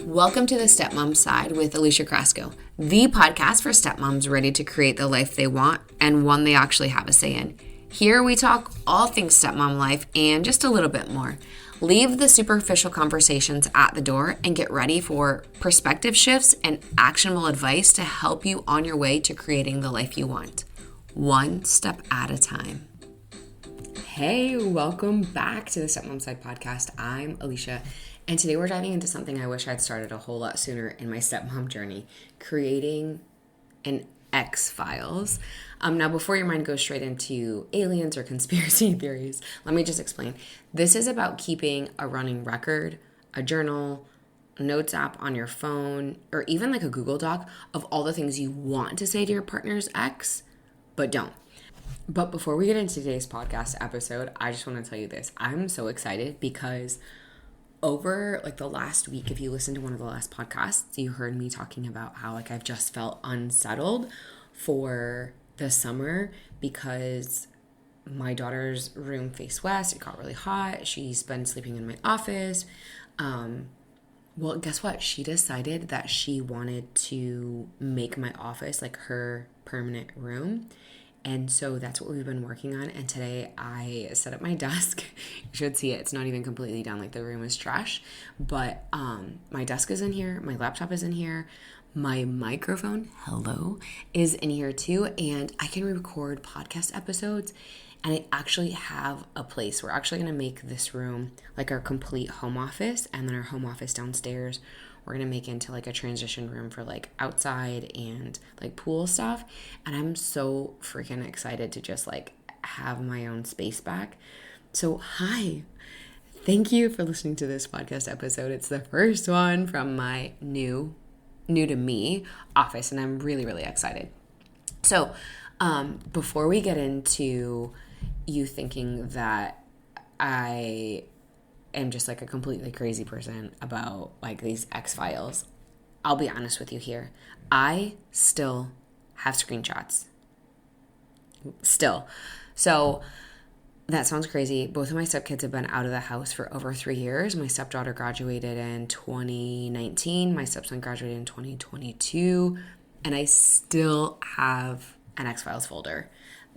Welcome to the Stepmom Side with Alicia, the podcast for stepmoms ready to create the life they want and one they actually have a say in. Here we talk all things stepmom life and just a little bit more. Leave the superficial conversations at the door and get ready for perspective shifts and actionable advice to help you on your way to creating the life you want, one step at a time. Hey, welcome back to the Stepmom Side podcast. I'm Alicia, and today we're diving into something I wish I'd started a whole lot sooner in my stepmom journey, creating an X-Files. Now, before your mind goes straight into aliens or conspiracy theories, let me just explain. This is about keeping a running record, a journal, a notes app on your phone, or even like a Google Doc of all the things you want to say to your partner's ex, but don't. But before we get into today's podcast episode, I just want to tell you this. I'm so excited because over like the last week, if you listened to one of the last podcasts, you heard me talking about how like I've just felt unsettled for the summer because my daughter's room faced west. It got really hot. She's been sleeping in my office. Well, guess what? She decided that she wanted to make my office like her permanent room. And so that's what we've been working on. And today I set up my desk. You should see it. It's not even completely done. Like the room is trash. But my desk is in here. My laptop is in here. My microphone, is in here too. And I can record podcast episodes. And I actually have a place. We're actually going to make this room like our complete home office. And then our home office downstairs, we're going to make into like a transition room for like outside and like pool stuff. And I'm so freaking excited to just like have my own space back. So hi, thank you for listening to this podcast episode. It's the first one from my new to me office. And I'm really, really excited. So before we get into you thinking that I am just like a completely crazy person about like these X-Files, I'll be honest with you here. I still have screenshots. Still. So that sounds crazy. Both of my stepkids have been out of the house for over 3 years. My stepdaughter graduated in 2019. My stepson graduated in 2022. And I still have an X-Files folder.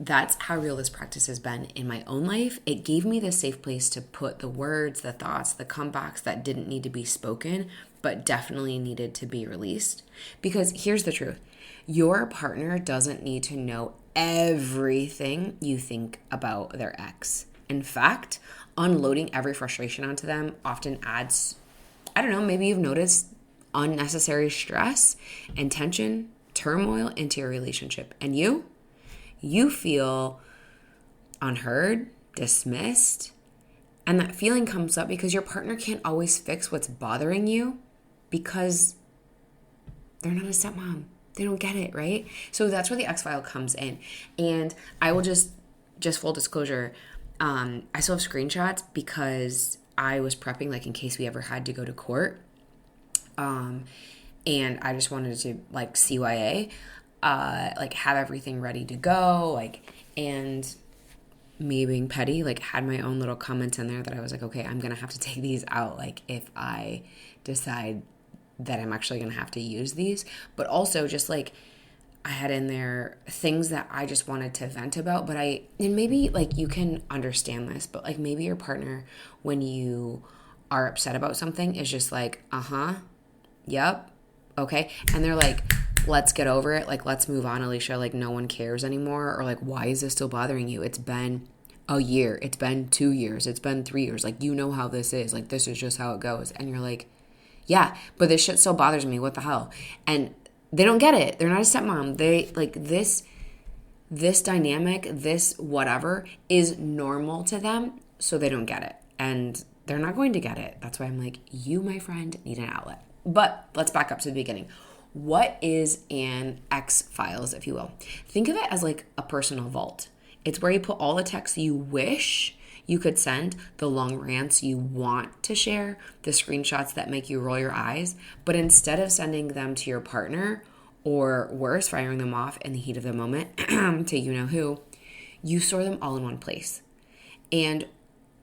That's how real this practice has been in my own life. It gave me the safe place to put the words, the thoughts, the comebacks that didn't need to be spoken, but definitely needed to be released. Because here's the truth. Your partner doesn't need to know everything you think about their ex. In fact, unloading every frustration onto them often adds, I don't know, maybe you've noticed unnecessary stress and tension, turmoil into your relationship. And you feel unheard, dismissed, and that feeling comes up because your partner can't always fix what's bothering you because they're not a stepmom. They don't get it, right? So that's where the X-File comes in. And I will just full disclosure, I still have screenshots because I was prepping like in case we ever had to go to court. And I just wanted to like CYA, like have everything ready to go, like, and me being petty, like had my own little comments in there that I was like, okay, I'm going to have to take these out. Like if I decide that I'm actually going to have to use these, but also just like I had in there things that I just wanted to vent about, and maybe like you can understand this, but like maybe your partner, when you are upset about something is just like, yep. Okay. And they're like, let's get over it. Like, let's move on, Alicia. Like, no one cares anymore. Or like, why is this still bothering you? It's been a year. It's been 2 years. It's been 3 years. Like, you know how this is. Like, this is just how it goes. And you're like, yeah, but this shit still bothers me. What the hell? And they don't get it. They're not a stepmom. They like this dynamic, this whatever is normal to them. So they don't get it. And they're not going to get it. That's why I'm like, you, my friend, need an outlet. But let's back up to the beginning. What is an X-Files, if you will? Think of it as like a personal vault. It's where you put all the texts you wish you could send, the long rants you want to share, the screenshots that make you roll your eyes. But instead of sending them to your partner, or worse, firing them off in the heat of the moment to you know who, you store them all in one place. And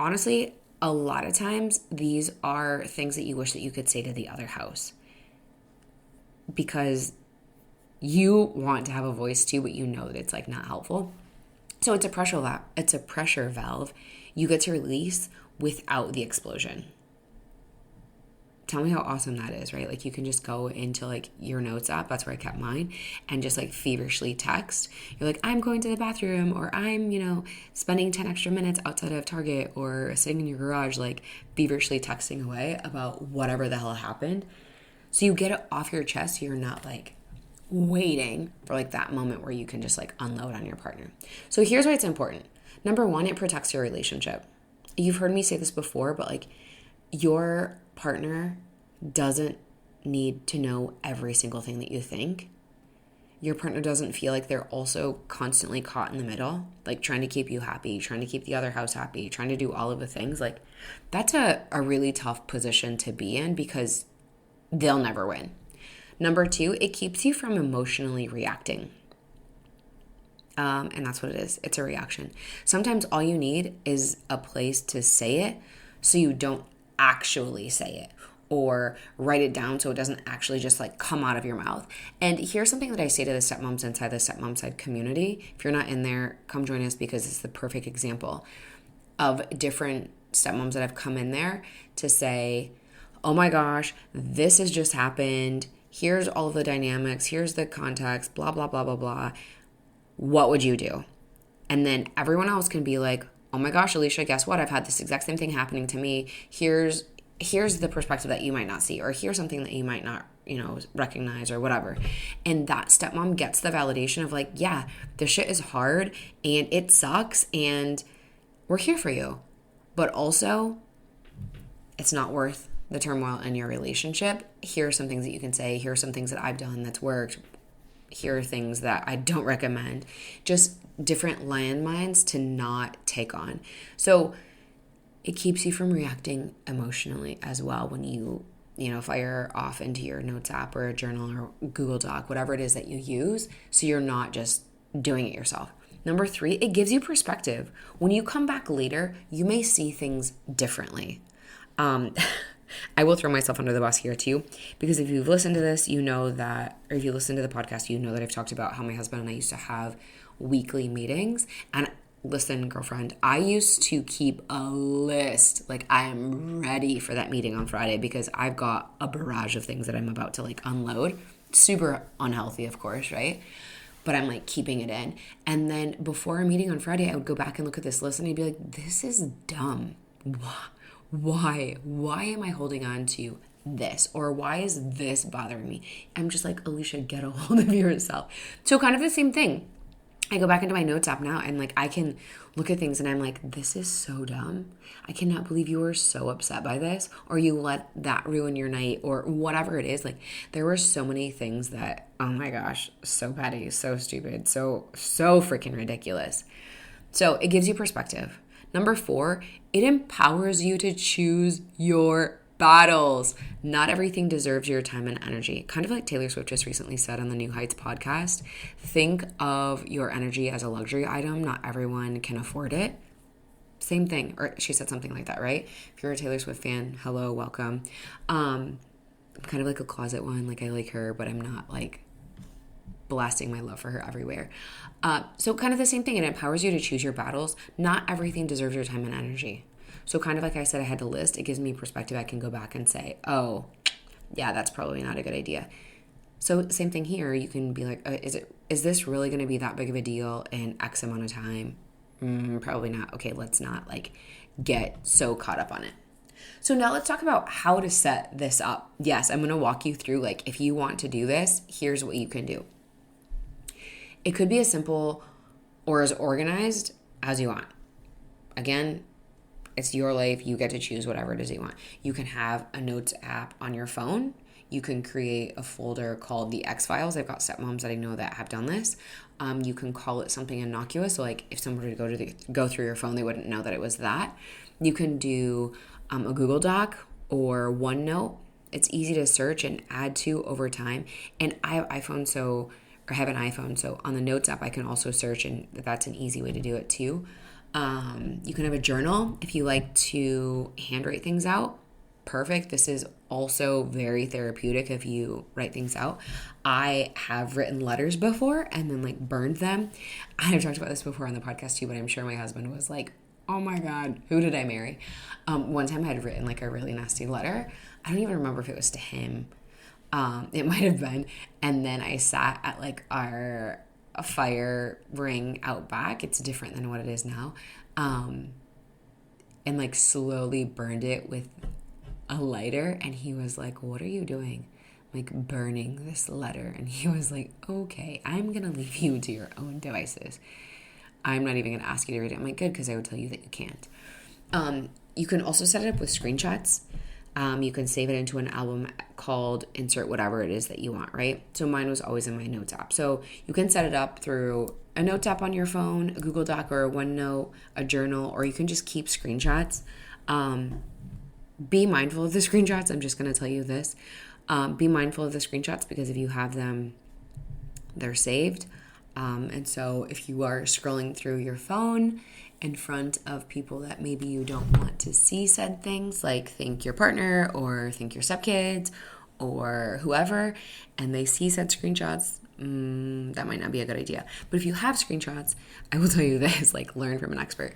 honestly, a lot of times these are things that you wish that you could say to the other house because you want to have a voice too, but you know that it's like not helpful. So it's a pressure valve you get to release without the explosion. Tell me how awesome that is, right? Like you can just go into like your notes app, that's where I kept mine, and just like feverishly text. You're like, I'm going to the bathroom, or I'm, spending 10 extra minutes outside of Target, or sitting in your garage, like feverishly texting away about whatever the hell happened. So you get it off your chest. So you're not like waiting for like that moment where you can just like unload on your partner. So here's why it's important. Number one, it protects your relationship. You've heard me say this before, but like your partner doesn't need to know every single thing that you think. Your partner doesn't feel like they're also constantly caught in the middle, like trying to keep you happy, trying to keep the other house happy, trying to do all of the things. Like that's a really tough position to be in because they'll never win. Number two, it keeps you from emotionally reacting. And that's what it is. It's a reaction. Sometimes all you need is a place to say it so you don't actually say it, or write it down so it doesn't actually just like come out of your mouth. And here's something that I say to the stepmoms inside the Stepmom Side community. If you're not in there, come join us because it's the perfect example of different stepmoms that have come in there to say, oh my gosh, this has just happened. Here's all of the dynamics. Here's the context, blah, blah, blah, blah, blah. What would you do? And then everyone else can be like, oh my gosh, Alicia, guess what? I've had this exact same thing happening to me. Here's the perspective that you might not see, or here's something that you might not, recognize or whatever. And that stepmom gets the validation of like, yeah, this shit is hard and it sucks and we're here for you. But also, it's not worth the turmoil in your relationship. Here are some things that you can say. Here are some things that I've done that's worked. Here are things that I don't recommend. Just different landmines to not take on. So it keeps you from reacting emotionally as well when you fire off into your notes app or a journal or Google Doc, whatever it is that you use, so you're not just doing it yourself. Number three, it gives you perspective. When you come back later, you may see things differently. I will throw myself under the bus here too, because if you've listened to this, you know that, or if you listen to the podcast, you know that I've talked about how my husband and I used to have weekly meetings. And listen, girlfriend, I used to keep a list. Like I am ready for that meeting on Friday because I've got a barrage of things that I'm about to like unload. Super unhealthy, of course, right? But I'm like keeping it in. And then before our meeting on Friday, I would go back and look at this list and I'd be like, this is dumb. Why am I holding on to this? Or why is this bothering me? I'm just like, Alicia, get a hold of yourself. So kind of the same thing. I go back into my notes app now and like I can look at things and I'm like, this is so dumb. I cannot believe you were so upset by this, or you let that ruin your night, or whatever it is. Like there were so many things that, oh my gosh, so petty, so stupid, so freaking ridiculous. So it gives you perspective. Number four, it empowers you to choose your battles. Not everything deserves your time and energy. Kind of like Taylor Swift just recently said on the New Heights podcast, think of your energy as a luxury item. Not everyone can afford it. Same thing. Or she said something like that, right? If you're a Taylor Swift fan, hello, welcome. I'm kind of like a closet one. Like I like her, but I'm not like blasting my love for her everywhere. So kind of the same thing. It empowers you to choose your battles. Not everything deserves your time and energy. So kind of like I said, I had a list. It gives me perspective. I can go back and say, oh, yeah, that's probably not a good idea. So same thing here. You can be like, is this really going to be that big of a deal in X amount of time? Probably not. Okay, let's not like get so caught up on it. So now let's talk about how to set this up. Yes, I'm going to walk you through like if you want to do this, here's what you can do. It could be as simple or as organized as you want. Again, it's your life. You get to choose whatever it is you want. You can have a notes app on your phone. You can create a folder called the X Files. I've got stepmoms that I know that have done this. You can call it something innocuous. So like if someone were to go through your phone, they wouldn't know that it was that. You can do a Google Doc or OneNote. It's easy to search and add to over time. And I have an iPhone, so on the Notes app, I can also search, and that's an easy way to do it too. You can have a journal if you like to handwrite things out. Perfect. This is also very therapeutic if you write things out. I have written letters before and then like burned them. I've talked about this before on the podcast too, but I'm sure my husband was like, oh my God, who did I marry? One time I had written like a really nasty letter. I don't even remember if it was to him. It might have been. And then I sat at like our fire ring out back. It's different than what it is now. And like slowly burned it with a lighter. And he was like, what are you doing? Like burning this letter. And he was like, okay, I'm going to leave you to your own devices. I'm not even going to ask you to read it. I'm like, good, because I would tell you that you can't. You can also set it up with screenshots. You can save it into an album called insert whatever it is that you want, right? So mine was always in my notes app. So you can set it up through a notes app on your phone, a Google Doc or a OneNote, a journal, or you can just keep screenshots. Be mindful of the screenshots. I'm just going to tell you this. Be mindful of the screenshots because if you have them, they're saved. And so if you are scrolling through your phone in front of people that maybe you don't want to see said things, like think your partner or think your stepkids or whoever, and they see said screenshots, that might not be a good idea. But if you have screenshots, I will tell you this, like learn from an expert.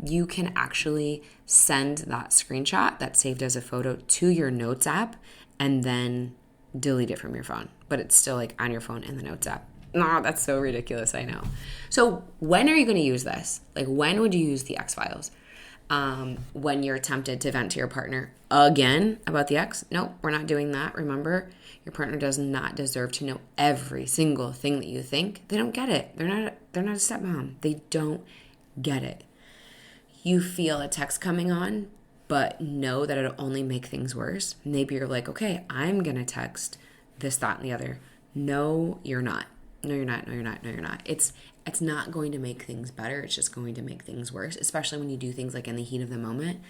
You can actually send that screenshot that's saved as a photo to your notes app and then delete it from your phone. But it's still like on your phone in the notes app. No, that's so ridiculous, I know. So when are you going to use this? Like when would you use the X files? When you're tempted to vent to your partner again about the ex? Nope, we're not doing that. Remember, your partner does not deserve to know every single thing that you think. They don't get it. They're not a stepmom. They don't get it. You feel a text coming on, but know that it'll only make things worse. Maybe you're like, okay, I'm going to text this, that, and the other. No, you're not. No, you're not. No, you're not. No, you're not. It's not going to make things better. It's just going to make things worse, especially when you do things like in the heat of the moment.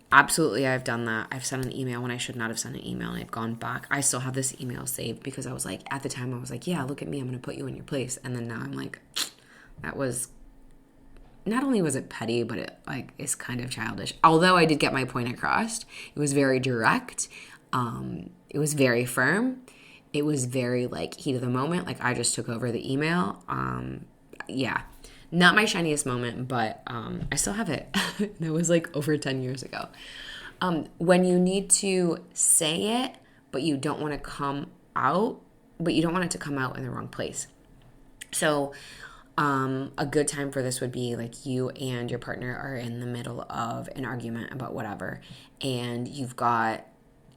Absolutely, I've done that. I've sent an email when I should not have sent an email, and I've gone back. I still have this email saved because I was like, at the time, I was like, yeah, look at me. I'm going to put you in your place. And then now I'm like, that was, not only was it petty, but it like is kind of childish. Although I did get my point across. It was very direct. It was very firm. It was very like heat of the moment. Like I just took over the email. Yeah, not my shiniest moment, but I still have it. That was like over 10 years ago. When you need to say it, but you don't want to come out, but you don't want it to come out in the wrong place. So a good time for this would be like you and your partner are in the middle of an argument about whatever, and you've got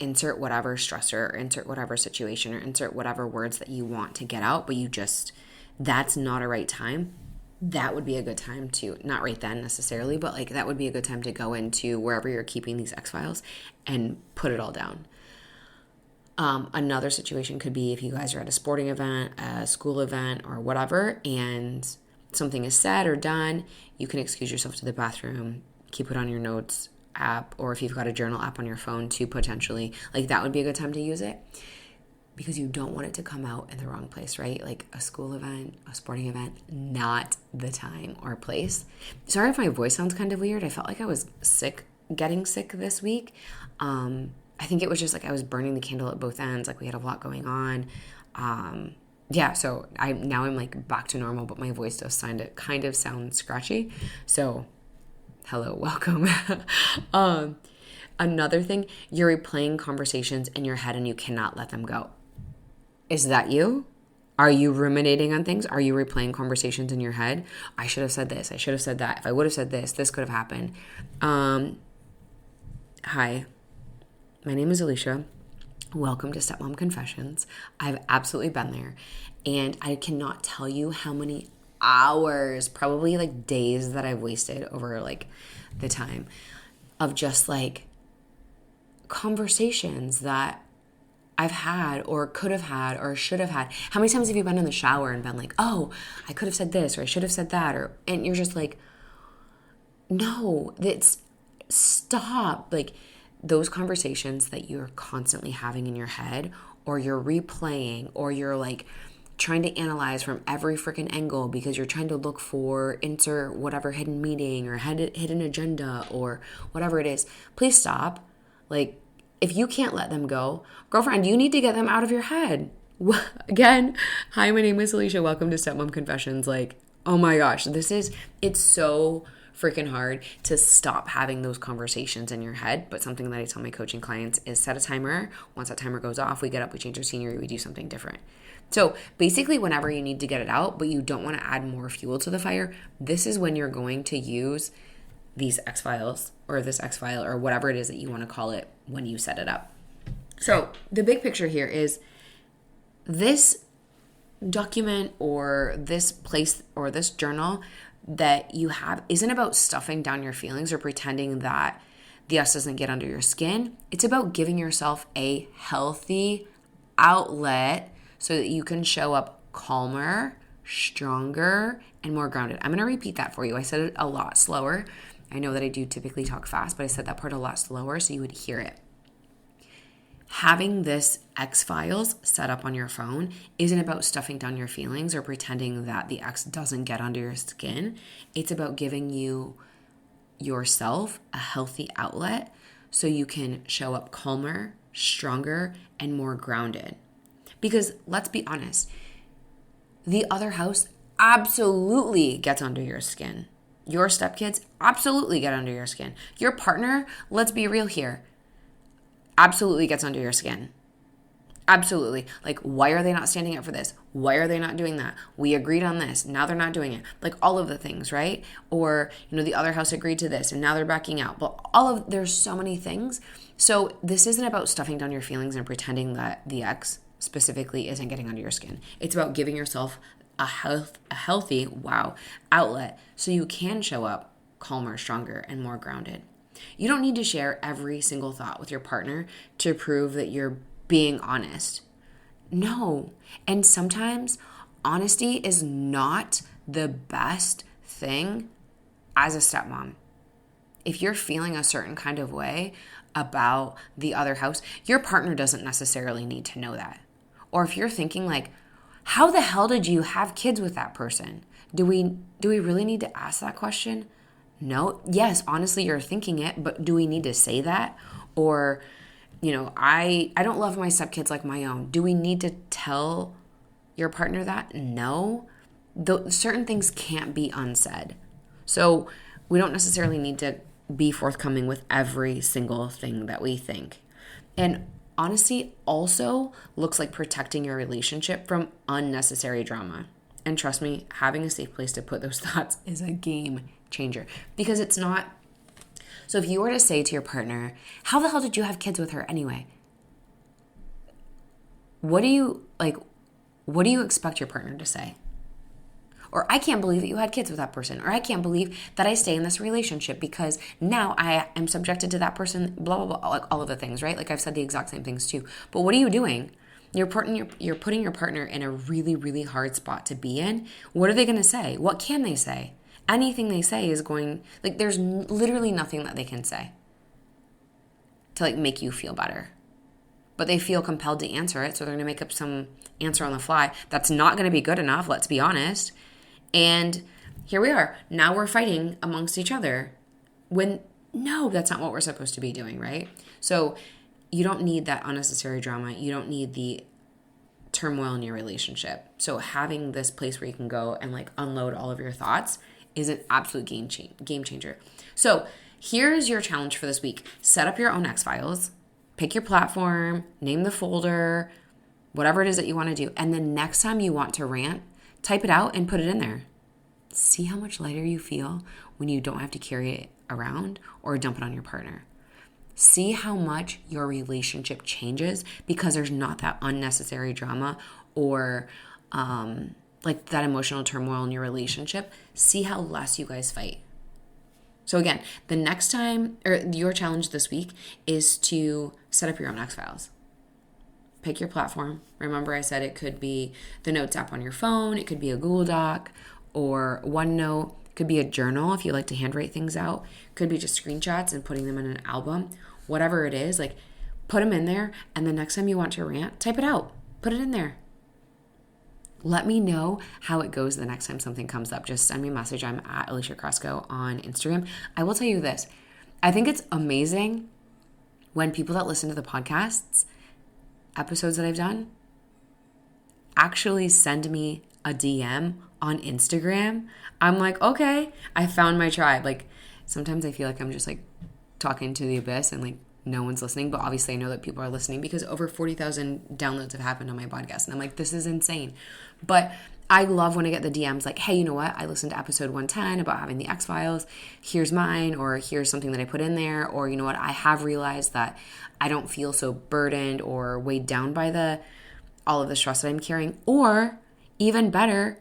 insert whatever stressor, or insert whatever situation, or insert whatever words that you want to get out, but you just, that's not a right time. That would be a good time to, not right then necessarily, but like that would be a good time to go into wherever you're keeping these X files and put it all down. Another situation could be if you guys are at a sporting event, a school event, or whatever, and something is said or done, you can excuse yourself to the bathroom, keep it on your notes app, or if you've got a journal app on your phone too, potentially, like that would be a good time to use it because you don't want it to come out in the wrong place, right? Like a school event, a sporting event, not the time or place. Sorry if my voice sounds kind of weird. I felt like I was getting sick this week. I think it was just like I was burning the candle at both ends. Like we had a lot going on. Yeah, so I'm like back to normal, but my voice does kind of sound scratchy. So hello, welcome. Another thing, you're replaying conversations in your head and you cannot let them go. Is that you? Are you ruminating on things? Are you replaying conversations in your head? I should have said this. I should have said that. If I would have said this, this could have happened. Hi, my name is Alicia. Welcome to Stepmom Confessions. I've absolutely been there. And I cannot tell you how many hours, probably like days that I've wasted over like the time of just like conversations that I've had or could have had or should have had. How many times have you been in the shower and been like, oh, I could have said this or I should have said that, and you're just like, no, stop. Like those conversations that you're constantly having in your head or you're replaying or you're like trying to analyze from every freaking angle because you're trying to look for insert whatever hidden meaning or hidden agenda or whatever it is, please stop. Like, if you can't let them go, girlfriend, you need to get them out of your head. Again, hi, my name is Alicia. Welcome to Stepmom Confessions. Like, oh my gosh, it's so freaking hard to stop having those conversations in your head. But something that I tell my coaching clients is set a timer. Once that timer goes off, we get up, we change our scenery, we do something different. So basically, whenever you need to get it out, but you don't want to add more fuel to the fire, this is when you're going to use these X-Files or this X-File or whatever it is that you want to call it when you set it up. So the big picture here is this document or this place or this journal that you have isn't about stuffing down your feelings or pretending that the S doesn't get under your skin. It's about giving yourself a healthy outlet so that you can show up calmer, stronger, and more grounded. I'm going to repeat that for you. I said it a lot slower. I know that I do typically talk fast, but I said that part a lot slower so you would hear it. Having this X-Files set up on your phone isn't about stuffing down your feelings or pretending that the X doesn't get under your skin. It's about giving you yourself a healthy outlet so you can show up calmer, stronger, and more grounded. Because let's be honest, the other house absolutely gets under your skin. Your stepkids absolutely get under your skin. Your partner, let's be real here, absolutely gets under your skin. Absolutely. Like, why are they not standing up for this? Why are they not doing that? We agreed on this. Now they're not doing it. Like, all of the things, right? Or, the other house agreed to this and now they're backing out. But there's so many things. So this isn't about stuffing down your feelings and pretending that the ex specifically isn't getting under your skin. It's about giving yourself a healthy outlet so you can show up calmer, stronger, and more grounded. You don't need to share every single thought with your partner to prove that you're being honest. No. And sometimes honesty is not the best thing as a stepmom. If you're feeling a certain kind of way about the other house, your partner doesn't necessarily need to know that. Or if you're thinking like, how the hell did you have kids with that person? Do we really need to ask that question? No. Yes, honestly, you're thinking it, but do we need to say that? Or, I don't love my stepkids like my own. Do we need to tell your partner that? No. Certain things can't be unsaid. So we don't necessarily need to be forthcoming with every single thing that we think. And honesty also looks like protecting your relationship from unnecessary drama. And trust me, having a safe place to put those thoughts is a game changer, because it's not. So if you were to say to your partner, how the hell did you have kids with her anyway? What do you expect your partner to say? Or I can't believe that you had kids with that person. Or I can't believe that I stay in this relationship because now I am subjected to that person, blah, blah, blah, like all of the things, right? Like I've said the exact same things too. But what are you doing? You're putting your partner in a really, really hard spot to be in. What are they going to say? What can they say? Anything they say is there's literally nothing that they can say to make you feel better. But they feel compelled to answer it, so they're going to make up some answer on the fly that's not going to be good enough, let's be honest. And here we are. Now we're fighting amongst each other when, no, that's not what we're supposed to be doing, right? So you don't need that unnecessary drama. You don't need the turmoil in your relationship. So having this place where you can go and unload all of your thoughts is an absolute game changer. So here's your challenge for this week. Set up your own X-Files. Pick your platform, name the folder, whatever it is that you want to do. And then next time you want to rant, type it out and put it in there. See how much lighter you feel when you don't have to carry it around or dump it on your partner. See how much your relationship changes because there's not that unnecessary drama or that emotional turmoil in your relationship. See how less you guys fight. So again, the next time, or your challenge this week is to set up your own X-Files. Pick your platform. Remember I said it could be the Notes app on your phone. It could be a Google Doc or OneNote. It could be a journal if you like to handwrite things out. It could be just screenshots and putting them in an album. Whatever it is, put them in there. And the next time you want to rant, type it out. Put it in there. Let me know how it goes the next time something comes up. Just send me a message. I'm at Alicia Cresco on Instagram. I will tell you this. I think it's amazing when people that listen to the podcasts, episodes that I've done, actually send me a DM on Instagram. I'm like, okay, I found my tribe. Like, sometimes I feel like I'm just like talking to the abyss and like no one's listening, but obviously I know that people are listening because over 40,000 downloads have happened on my podcast. And I'm like, this is insane. But I love when I get the DMs like, hey, you know what? I listened to episode 110 about having the X-Files. Here's mine, or here's something that I put in there. Or, you know what? I have realized that I don't feel so burdened or weighed down by all of the stress that I'm carrying. Or even better,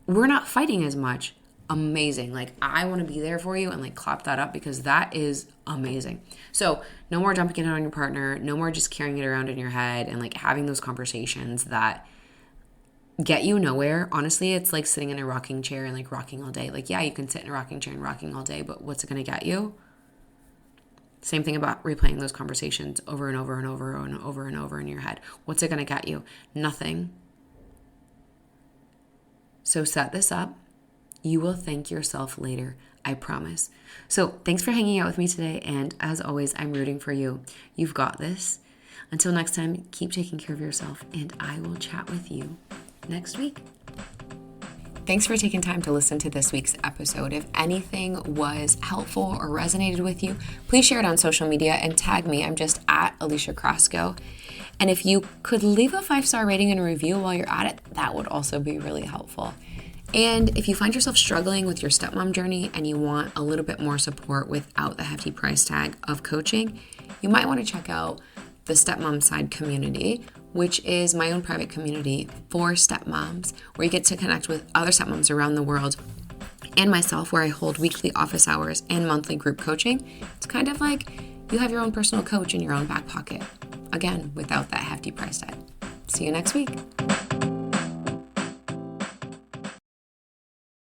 we're not fighting as much. Amazing. Like, I want to be there for you and like clap that up because that is amazing. So no more dumping it on your partner. No more just carrying it around in your head and like having those conversations that get you nowhere. Honestly, it's like sitting in a rocking chair and like rocking all day. Like, yeah, you can sit in a rocking chair and rocking all day, but what's it going to get you? Same thing about replaying those conversations over and over and over and over and over in your head. What's it going to get you? Nothing. So set this up. You will thank yourself later. I promise. So thanks for hanging out with me today. And as always, I'm rooting for you. You've got this. Until next time, keep taking care of yourself. And I will chat with you next week. Thanks for taking time to listen to this week's episode. If anything was helpful or resonated with you, please share it on social media and tag me. I'm just at Alicia Cresco. And if you could leave a 5-star rating and a review while you're at it, that would also be really helpful. And if you find yourself struggling with your stepmom journey and you want a little bit more support without the hefty price tag of coaching, you might want to check out the Stepmom Side community, which is my own private community for stepmoms, where you get to connect with other stepmoms around the world and myself, where I hold weekly office hours and monthly group coaching. It's kind of like you have your own personal coach in your own back pocket. Again, without that hefty price tag. See you next week.